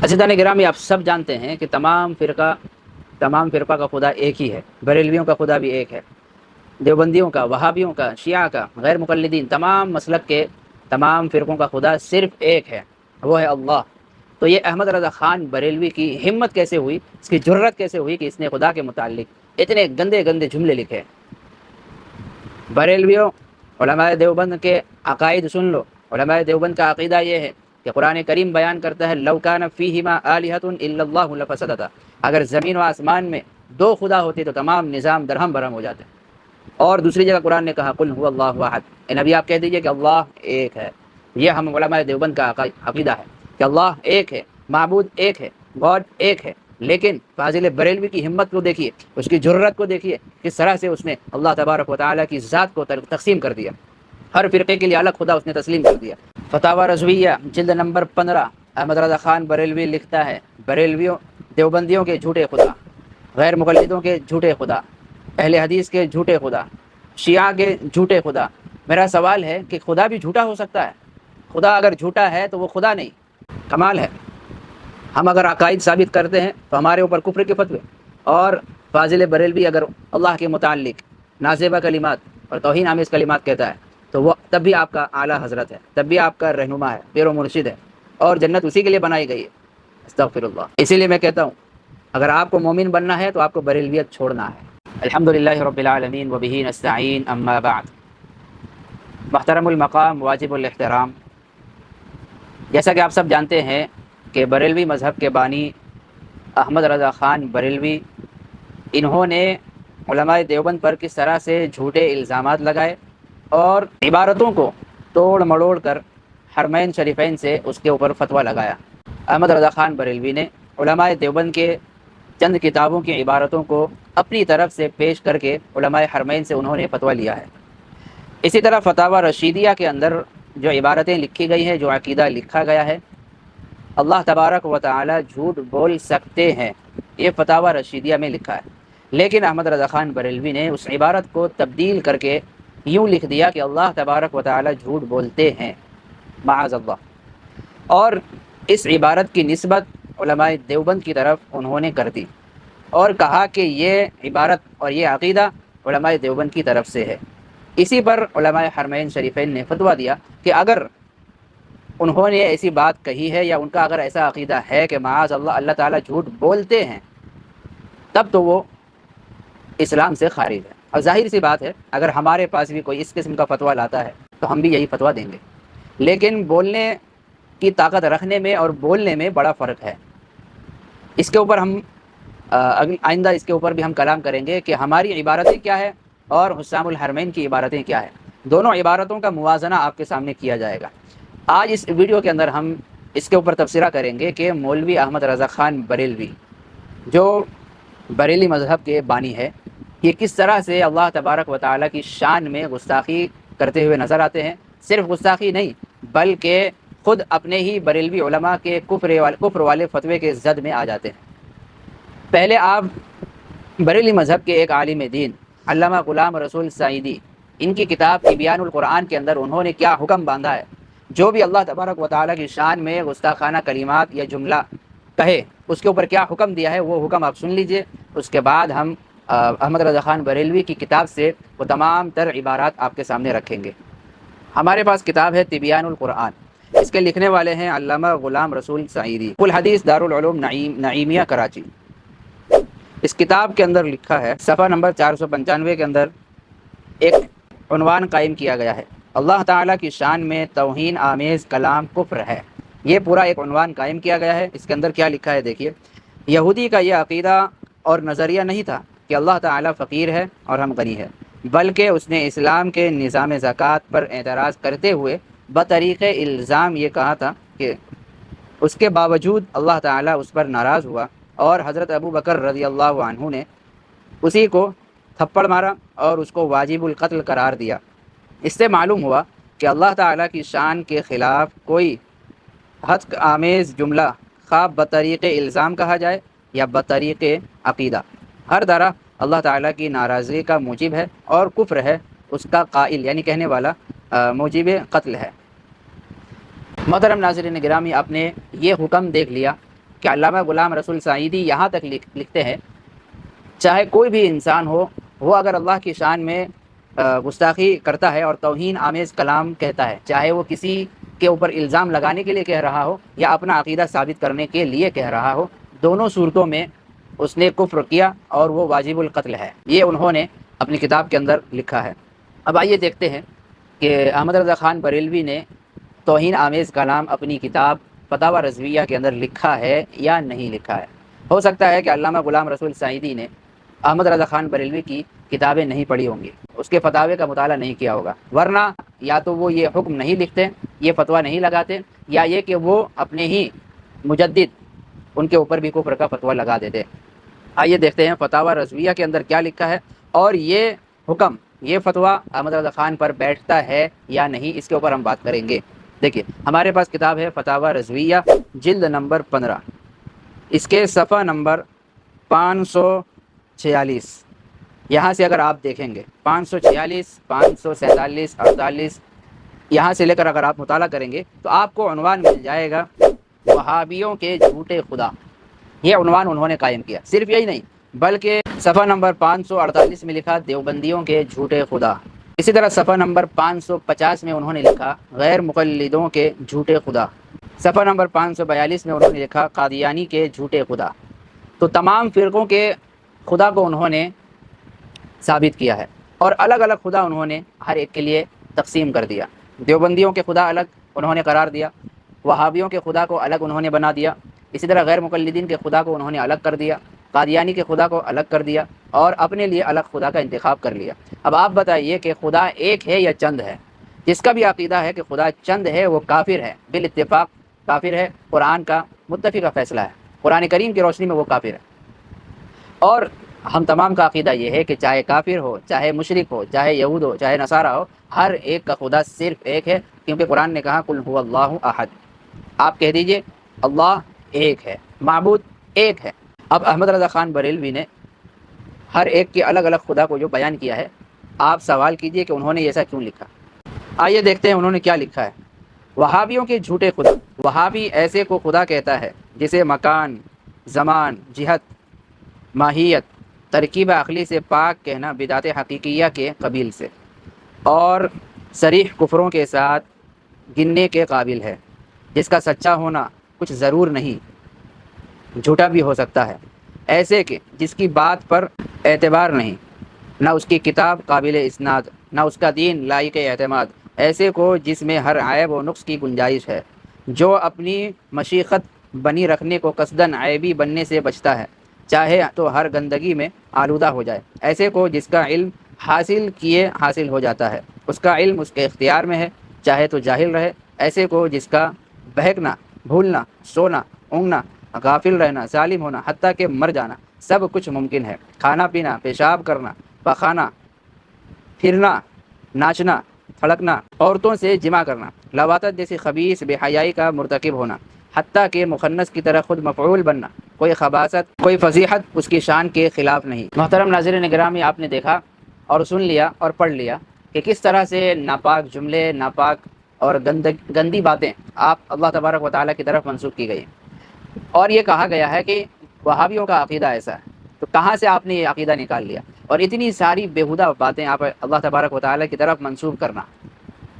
عزیزان گرامی، آپ سب جانتے ہیں کہ تمام فرقہ کا خدا ایک ہی ہے۔ بریلویوں کا خدا بھی ایک ہے، دیوبندیوں کا، وہابیوں کا، شیعہ کا، غیر مقلدین، تمام مسلک کے تمام فرقوں کا خدا صرف ایک ہے، وہ ہے اللہ۔ تو یہ احمد رضا خان بریلوی کی ہمت کیسے ہوئی، اس کی جرت کیسے ہوئی کہ اس نے خدا کے متعلق اتنے گندے گندے جملے لکھے؟ بریلویوں، علماء دیوبند کے عقائد سن لو۔ علماء دیوبند کا عقیدہ یہ ہے کہ قرآن کریم بیان کرتا ہے لو کان فیہما آلہۃ الا اللہ لفسدتا، اگر زمین و آسمان میں دو خدا ہوتے تو تمام نظام درہم برہم ہو جاتے۔ اور دوسری جگہ قرآن نے کہا قل هو اللہ احد، نبی آپ کہہ دیجئے کہ اللہ ایک ہے۔ یہ ہم علماء دیوبند کا عقیدہ ہے کہ اللہ ایک ہے، معبود ایک ہے، گاڈ ایک ہے۔ لیکن فاضل بریلوی کی ہمت کو دیکھیے، اس کی جرت کو دیکھیے، کس طرح سے اس نے اللہ تبارک و تعالیٰ کی ذات کو تقسیم کر دیا، ہر فرقے کے لیے الگ خدا اس نے تسلیم کر دیا۔ فتاوی رضویہ جلد نمبر 15، احمد رضا خان بریلوی لکھتا ہے بریلویوں، دیوبندیوں کے جھوٹے خدا، غیر مقلدوں کے جھوٹے خدا، اہل حدیث کے جھوٹے خدا، شیعہ کے جھوٹے خدا۔ میرا سوال ہے کہ خدا بھی جھوٹا ہو سکتا ہے؟ خدا اگر جھوٹا ہے تو وہ خدا نہیں، کمال ہے۔ ہم اگر عقائد ثابت کرتے ہیں تو ہمارے اوپر کفر کے فتوے، اور فاضل بریلوی اگر اللہ کے متعلق نازیبہ کلمات اور توہین آمیز کلمات کہتا ہے تو وہ تب بھی آپ کا اعلیٰ حضرت ہے، تب بھی آپ کا رہنما ہے، پیر و مرشد ہے، اور جنت اسی کے لیے بنائی گئی ہے۔ استغفر اللہ۔ اسی لیے میں کہتا ہوں اگر آپ کو مومن بننا ہے تو آپ کو بریلویت چھوڑنا ہے۔ الحمدللہ رب العالمین وبہ نستعین، اما بعد۔ محترم المقام، واجب الاحترام، جیسا کہ آپ سب جانتے ہیں کہ بریلوی مذہب کے بانی احمد رضا خان بریلوی، انہوں نے علماء دیوبند پر کس طرح سے جھوٹے الزامات لگائے اور عبارتوں کو توڑ مڑوڑ کر حرمین شریفین سے اس کے اوپر فتویٰ لگایا۔ احمد رضا خان بریلوی نے علماء دیوبند کے چند کتابوں کی عبارتوں کو اپنی طرف سے پیش کر کے علماء حرمین سے انہوں نے فتویٰ لیا ہے۔ اسی طرح فتاوی رشیدیہ کے اندر جو عبارتیں لکھی گئی ہیں، جو عقیدہ لکھا گیا ہے، اللہ تبارک و تعالی جھوٹ بول سکتے ہیں، یہ فتاوی رشیدیہ میں لکھا ہے۔ لیکن احمد رضا خان بریلوی نے اس عبارت کو تبدیل کر کے یوں لکھ دیا کہ اللہ تبارک و تعالی جھوٹ بولتے ہیں، معاذ اللہ، اور اس عبارت کی نسبت علماء دیوبند کی طرف انہوں نے کر دی اور کہا کہ یہ عبارت اور یہ عقیدہ علماء دیوبند کی طرف سے ہے۔ اسی پر علماء حرمین شریفین نے فتویٰ دیا کہ اگر انہوں نے ایسی بات کہی ہے یا ان کا اگر ایسا عقیدہ ہے کہ معاذ اللہ اللہ تعالیٰ جھوٹ بولتے ہیں، تب تو وہ اسلام سے خارج ہے۔ اور ظاہر سی بات ہے اگر ہمارے پاس بھی کوئی اس قسم کا فتویٰ لاتا ہے تو ہم بھی یہی فتویٰ دیں گے۔ لیکن بولنے کی طاقت رکھنے میں اور بولنے میں بڑا فرق ہے۔ اس کے اوپر ہم آئندہ اس کے اوپر بھی ہم کلام کریں گے کہ ہماری عبارتیں کیا ہے اور حسام الحرمین کی عبارتیں کیا ہے۔ دونوں عبارتوں کا موازنہ آپ کے سامنے کیا جائے گا۔ آج اس ویڈیو کے اندر ہم اس کے اوپر تبصرہ کریں گے کہ مولوی احمد رضا خان بریلوی، جو بریلی مذہب کے بانی ہے، یہ کس طرح سے اللہ تبارک و تعالیٰ کی شان میں گستاخی کرتے ہوئے نظر آتے ہیں۔ صرف گستاخی نہیں بلکہ خود اپنے ہی بریلوی علماء کے کفر والے فتوے کے زد میں آ جاتے ہیں۔ پہلے آپ بریلی مذہب کے ایک عالم دین علامہ غلام رسول سعیدی، ان کی کتاب تبیان القرآن کے اندر انہوں نے کیا حکم باندھا ہے، جو بھی اللہ تبارک و تعالیٰ کی شان میں گستاخانہ کلمات یا جملہ کہے اس کے اوپر کیا حکم دیا ہے، وہ حکم آپ سن لیجئے۔ اس کے بعد ہم احمد رضا خان بریلوی کی کتاب سے وہ تمام تر عبارات آپ کے سامنے رکھیں گے۔ ہمارے پاس کتاب ہے تبیان القرآن، اس کے لکھنے والے ہیں علامہ غلام رسول سعیدی، الحدیث دارالعلوم نعیمیہ کراچی۔ اس کتاب کے اندر لکھا ہے، صفحہ نمبر 495 کے اندر ایک عنوان قائم کیا گیا ہے، اللہ تعالیٰ کی شان میں توہین آمیز کلام کفر ہے۔ یہ پورا ایک عنوان قائم کیا گیا ہے۔ اس کے اندر کیا لکھا ہے دیکھیے، یہودی کا یہ عقیدہ اور نظریہ نہیں تھا کہ اللہ تعالیٰ فقیر ہے اور ہم غنی ہے، بلکہ اس نے اسلام کے نظام زکوٰۃ پر اعتراض کرتے ہوئے بطریق الزام یہ کہا تھا کہ اس کے باوجود اللہ تعالیٰ اس پر ناراض ہوا اور حضرت ابو بکر رضی اللہ عنہ نے اسی کو تھپڑ مارا اور اس کو واجب القتل قرار دیا۔ اس سے معلوم ہوا کہ اللہ تعالیٰ کی شان کے خلاف کوئی حد آمیز جملہ خواہ بطریق الزام کہا جائے یا بطریق عقیدہ، ہر طرح اللہ تعالیٰ کی ناراضگی کا موجب ہے اور کفر ہے، اس کا قائل یعنی کہنے والا موجب قتل ہے۔ محترم ناظرین گرامی، آپ نے یہ حکم دیکھ لیا کہ علامہ غلام رسول سعیدی یہاں تک لکھتے ہیں چاہے کوئی بھی انسان ہو وہ اگر اللہ کی شان میں گستاخی کرتا ہے اور توہین آمیز کلام کہتا ہے، چاہے وہ کسی کے اوپر الزام لگانے کے لیے کہہ رہا ہو یا اپنا عقیدہ ثابت کرنے کے لیے کہہ رہا ہو، دونوں صورتوں میں اس نے کفر کیا اور وہ واجب القتل ہے۔ یہ انہوں نے اپنی کتاب کے اندر لکھا ہے۔ اب آئیے دیکھتے ہیں کہ احمد رضا خان بریلوی نے توہین آمیز کلام اپنی کتاب فتاوی رضویہ کے اندر لکھا ہے یا نہیں لکھا ہے۔ ہو سکتا ہے کہ علامہ غلام رسول سعیدی نے احمد رضا خان بریلوی کی کتابیں نہیں پڑھی ہوں گی، اس کے فتاوے کا مطالعہ نہیں کیا ہوگا، ورنہ یا تو وہ یہ حکم نہیں لکھتے، یہ فتویٰ نہیں لگاتے، یا یہ کہ وہ اپنے ہی مجدد ان کے اوپر بھی کفر کا فتویٰ لگا دیتے۔ آئیے دیکھتے ہیں فتاوی رضویہ کے اندر کیا لکھا ہے، اور یہ حکم، یہ فتویٰ احمد رضا خان پر بیٹھتا ہے یا نہیں، اس کے اوپر ہم بات کریں گے۔ دیکھیے ہمارے پاس کتاب ہے فتاوی رضویہ، جلد نمبر 15، اس کے صفحہ نمبر 546۔ یہاں سے اگر آپ دیکھیں گے 546، 547، 48، یہاں سے لے کر اگر آپ مطالعہ کریں گے تو آپ کو عنوان مل جائے گا وہابیوں کے جھوٹے خدا۔ یہ عنوان انہوں نے قائم کیا۔ صرف یہی نہیں بلکہ صفحہ نمبر 548 میں لکھا دیوبندیوں کے جھوٹے خدا۔ اسی طرح صفحہ نمبر 550 میں انہوں نے لکھا غیر مقلدوں کے جھوٹے خدا۔ صفحہ نمبر 542 میں انہوں نے لکھا قادیانی کے جھوٹے خدا۔ تو تمام فرقوں کے خدا کو انہوں نے ثابت کیا ہے، اور الگ الگ خدا انہوں نے ہر ایک کے لیے تقسیم کر دیا۔ دیوبندیوں کے خدا الگ انہوں نے قرار دیا، وہابیوں کے خدا کو الگ انہوں نے بنا دیا، اسی طرح غیر مقلدین کے خدا کو انہوں نے الگ کر دیا، قادیانی کے خدا کو الگ کر دیا، اور اپنے لیے الگ خدا کا انتخاب کر لیا۔ اب آپ بتائیے کہ خدا ایک ہے یا چند ہے؟ جس کا بھی عقیدہ ہے کہ خدا چند ہے وہ کافر ہے، بالاتفاق کافر ہے، قرآن کا متفقہ فیصلہ ہے، قرآن کریم کی روشنی میں وہ کافر ہے۔ اور ہم تمام کا عقیدہ یہ ہے کہ چاہے کافر ہو، چاہے مشرک ہو، چاہے یہود ہو، چاہے نصارہ ہو، ہر ایک کا خدا صرف ایک ہے، کیونکہ قرآن نے کہا قل هو اللہ احد، آپ کہہ دیجئے اللہ ایک ہے، معبود ایک ہے۔ اب احمد رضا خان بریلوی نے ہر ایک کے الگ الگ خدا کو جو بیان کیا ہے، آپ سوال کیجئے کہ انہوں نے ایسا کیوں لکھا۔ آئیے دیکھتے ہیں انہوں نے کیا لکھا ہے۔ وہابیوں کے جھوٹے خدا۔ وہابی ایسے کو خدا کہتا ہے جسے مکان، زمان، جہت، ماہیت، ترکیب عقلی سے پاک کہنا بدعت حقیقیہ کے قبیل سے اور صریح کفروں کے ساتھ گننے کے قابل ہے، جس کا سچا ہونا کچھ ضرور نہیں، جھوٹا بھی ہو سکتا ہے، ایسے کہ جس کی بات پر اعتبار نہیں، نہ اس کی کتاب قابل اسناد، نہ اس کا دین لائق اعتماد، ایسے کو جس میں ہر عیب و نقص کی گنجائش ہے، جو اپنی مشیخت بنی رکھنے کو قصداً عیبی بننے سے بچتا ہے، چاہے تو ہر گندگی میں آلودہ ہو جائے، ایسے کو جس کا علم حاصل کیے حاصل ہو جاتا ہے، اس کا علم اس کے اختیار میں ہے، چاہے تو جاہل رہے، ایسے کو جس کا بہکنا، بھولنا، سونا، اونگنا، غافل رہنا، ظالم ہونا، حتیٰ کہ مر جانا سب کچھ ممکن ہے، کھانا پینا، پیشاب کرنا، پخانا، پھرنا، ناچنا، پھڑکنا، عورتوں سے جمع کرنا، لواطت جیسی خبیث بے حیائی کا مرتکب ہونا، حتیٰ کہ مخنث کی طرح خود مفعول بننا، کوئی خباثت، کوئی فضیحت اس کی شان کے خلاف نہیں۔ محترم ناظرین گرامی، آپ نے دیکھا اور سن لیا اور پڑھ لیا کہ کس طرح سے ناپاک جملے، ناپاک اور گندی باتیں آپ اللہ تبارک و تعالیٰ کی طرف منسوب کی گئی، اور یہ کہا گیا ہے کہ وہابیوں کا عقیدہ ایسا ہے۔ تو کہاں سے آپ نے یہ عقیدہ نکال لیا؟ اور اتنی ساری بیہودہ باتیں آپ اللہ تبارک و تعالیٰ کی طرف منسوب کرنا،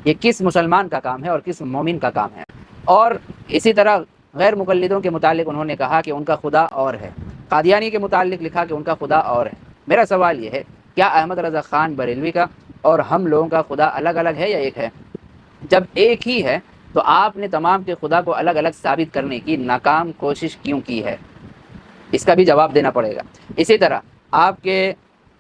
یہ کس مسلمان کا کام ہے اور کس مومن کا کام ہے؟ اور اسی طرح غیر مقلدوں کے متعلق انہوں نے کہا کہ ان کا خدا اور ہے، قادیانی کے متعلق لکھا کہ ان کا خدا اور ہے۔ میرا سوال یہ ہے، کیا احمد رضا خان بریلوی کا اور ہم لوگوں کا خدا الگ الگ ہے یا ایک ہے؟ جب ایک ہی ہے تو آپ نے تمام کے خدا کو الگ الگ ثابت کرنے کی ناکام کوشش کیوں کی ہے؟ اس کا بھی جواب دینا پڑے گا۔ اسی طرح آپ کے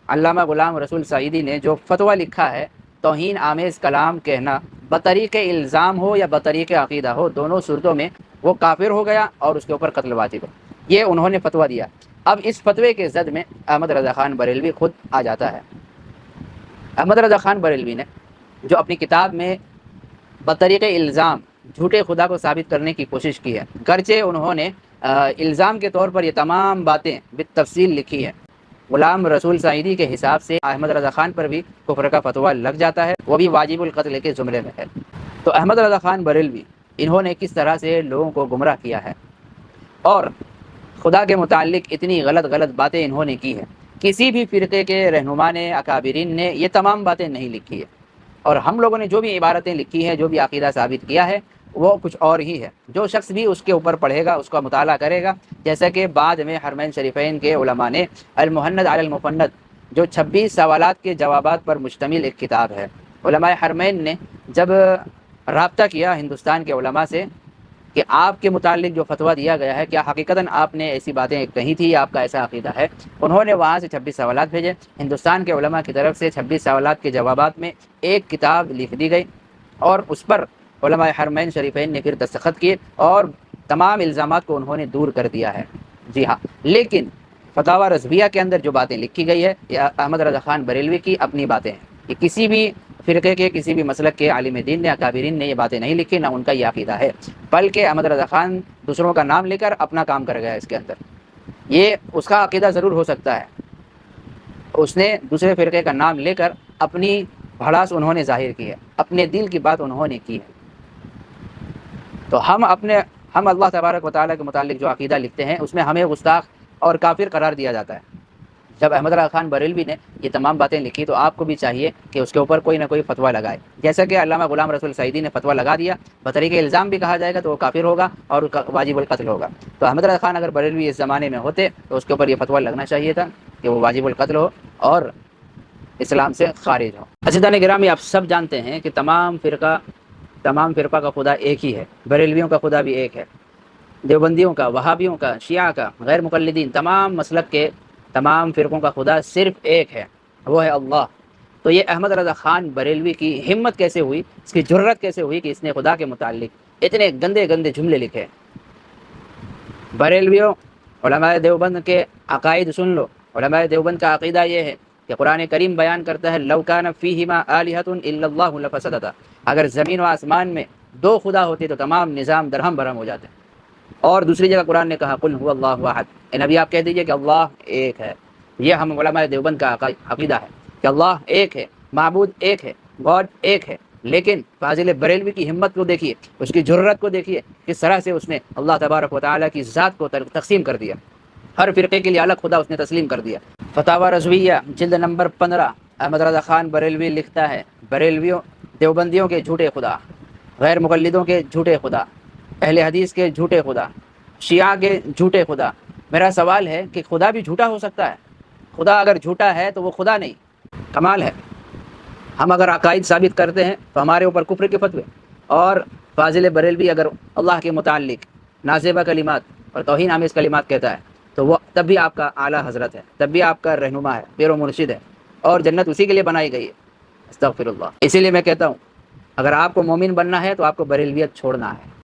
علامہ غلام رسول سعیدی نے جو فتویٰ لکھا ہے توہین آمیز کلام کہنا بطریق الزام ہو یا بطریق عقیدہ ہو، دونوں صورتوں میں وہ کافر ہو گیا اور اس کے اوپر قتل واجب ہے، یہ انہوں نے فتویٰ دیا۔ اب اس فتوے کے زد میں احمد رضا خان بریلوی خود آ جاتا ہے۔ احمد رضا خان بریلوی نے جو اپنی کتاب میں بطریق الزام جھوٹے خدا کو ثابت کرنے کی کوشش کی ہے، گرچہ انہوں نے الزام کے طور پر یہ تمام باتیں بالتفصیل لکھی ہیں، غلام رسول سعیدی کے حساب سے احمد رضا خان پر بھی کفر کا فتویٰ لگ جاتا ہے، وہ بھی واجب القتل کے زمرے میں ہے۔ تو احمد رضا خان بریلوی انہوں نے کس طرح سے لوگوں کو گمراہ کیا ہے، اور خدا کے متعلق اتنی غلط باتیں انہوں نے کی ہیں، کسی بھی فرقے کے رہنما نے، اکابرین نے یہ تمام باتیں نہیں لکھی ہے، اور ہم لوگوں نے جو بھی عبارتیں لکھی ہیں، جو بھی عقیدہ ثابت کیا ہے، وہ کچھ اور ہی ہے۔ جو شخص بھی اس کے اوپر پڑھے گا، اس کا مطالعہ کرے گا، جیسا کہ بعد میں حرمین شریفین کے علماء نے المحند علی المفند، جو 26 سوالات کے جوابات پر مشتمل ایک کتاب ہے، علماء حرمین نے جب رابطہ کیا ہندوستان کے علماء سے کہ آپ کے متعلق جو فتویٰ دیا گیا ہے، کیا حقیقتاً آپ نے ایسی باتیں کہی تھی، آپ کا ایسا عقیدہ ہے، انہوں نے وہاں سے 26 سوالات بھیجے۔ ہندوستان کے علماء کی طرف سے 26 سوالات کے جوابات میں ایک کتاب لکھ دی گئی، اور اس پر علماء حرمین شریفین نے پھر دستخط کیے، اور تمام الزامات کو انہوں نے دور کر دیا ہے۔ جی ہاں، لیکن فتاوی رضویہ کے اندر جو باتیں لکھی گئی ہے، یہ احمد رضا خان بریلوی کی اپنی باتیں ہیں، یہ کسی بھی فرقے کے، کسی بھی مسلک کے عالم دین نے، اکابرین نے یہ باتیں نہیں لکھی، نہ ان کا یہ عقیدہ ہے، بلکہ احمد رضا خان دوسروں کا نام لے کر اپنا کام کر گیا اس کے اندر۔ یہ اس کا عقیدہ ضرور ہو سکتا ہے، اس نے دوسرے فرقے کا نام لے کر اپنی بھڑاس انہوں نے ظاہر کی ہے، اپنے دل کی بات انہوں نے کی ہے۔ تو ہم اللہ تبارک و تعالیٰ کے متعلق جو عقیدہ لکھتے ہیں، اس میں ہمیں گستاخ اور کافر قرار دیا جاتا ہے۔ جب احمد رضا خان بریلوی نے یہ تمام باتیں لکھی، تو آپ کو بھی چاہیے کہ اس کے اوپر کوئی نہ کوئی فتویٰ لگائے، جیسا کہ علامہ غلام رسول سعیدی نے فتویٰ لگا دیا، بطریق الزام بھی کہا جائے گا تو وہ کافر ہوگا اور واجب القتل ہوگا۔ تو احمد رضا خان اگر بریلوی اس زمانے میں ہوتے تو اس کے اوپر یہ فتویٰ لگنا چاہیے تھا کہ وہ واجب القتل ہو اور اسلام سے خارج ہو۔ عزیزان گرامی، آپ سب جانتے ہیں کہ تمام فرقہ کا خدا ایک ہی ہے، بریلویوں کا خدا بھی ایک ہے، دیوبندیوں کا، وہابیوں کا، شیعہ کا، غیر مقلدین، تمام مسلک کے تمام فرقوں کا خدا صرف ایک ہے، وہ ہے اللہ۔ تو یہ احمد رضا خان بریلوی کی ہمت کیسے ہوئی، اس کی جرت کیسے ہوئی کہ اس نے خدا کے متعلق اتنے گندے جملے لکھے؟ بریلویوں، علماء دیوبند کے عقائد سن لو۔ علماء دیوبند کا عقیدہ یہ ہے کہ قرآن کریم بیان کرتا ہے لو کان فیہما آلہۃ الا اللہ لفسدتا، اگر زمین و آسمان میں دو خدا ہوتے تو تمام نظام درہم برہم ہو جاتے۔ اور دوسری جگہ قرآن نے کہا قل هو اللہ احد، نبی آپ کہہ دیجئے کہ اللہ ایک ہے۔ یہ ہم علماء دیوبند کا عقیدہ ہے کہ اللہ ایک ہے، معبود ایک ہے، گاڈ ایک ہے۔ لیکن فاضل بریلوی کی ہمت کو دیکھیے، اس کی جرت کو دیکھیے، کس طرح سے اس نے اللہ تبارک و تعالیٰ کی ذات کو تقسیم کر دیا، ہر فرقے کے لیے الگ خدا اس نے تسلیم کر دیا۔ فتاوی رضویہ جلد نمبر 15، احمد رضا خان بریلوی لکھتا ہے بریلویوں، دیوبندیوں کے جھوٹے خدا، غیر مقلدوں کے جھوٹے خدا، اہل حدیث کے جھوٹے خدا، شیعہ کے جھوٹے خدا۔ میرا سوال ہے کہ خدا بھی جھوٹا ہو سکتا ہے؟ خدا اگر جھوٹا ہے تو وہ خدا نہیں، کمال ہے۔ ہم اگر عقائد ثابت کرتے ہیں تو ہمارے اوپر کفر کے فتوے، اور فاضل بریلوی اگر اللہ کے متعلق نازیبہ کلمات اور توہین آمیز کلمات کہتا ہے تو وہ تب بھی آپ کا اعلیٰ حضرت ہے، تب بھی آپ کا رہنما ہے، پیر و مرشد ہے، اور جنت اسی کے لیے بنائی گئی ہے۔ استغفر اللہ۔ اسی لیے میں کہتا ہوں اگر آپ کو مومن بننا ہے تو آپ کو بریلویت چھوڑنا ہے۔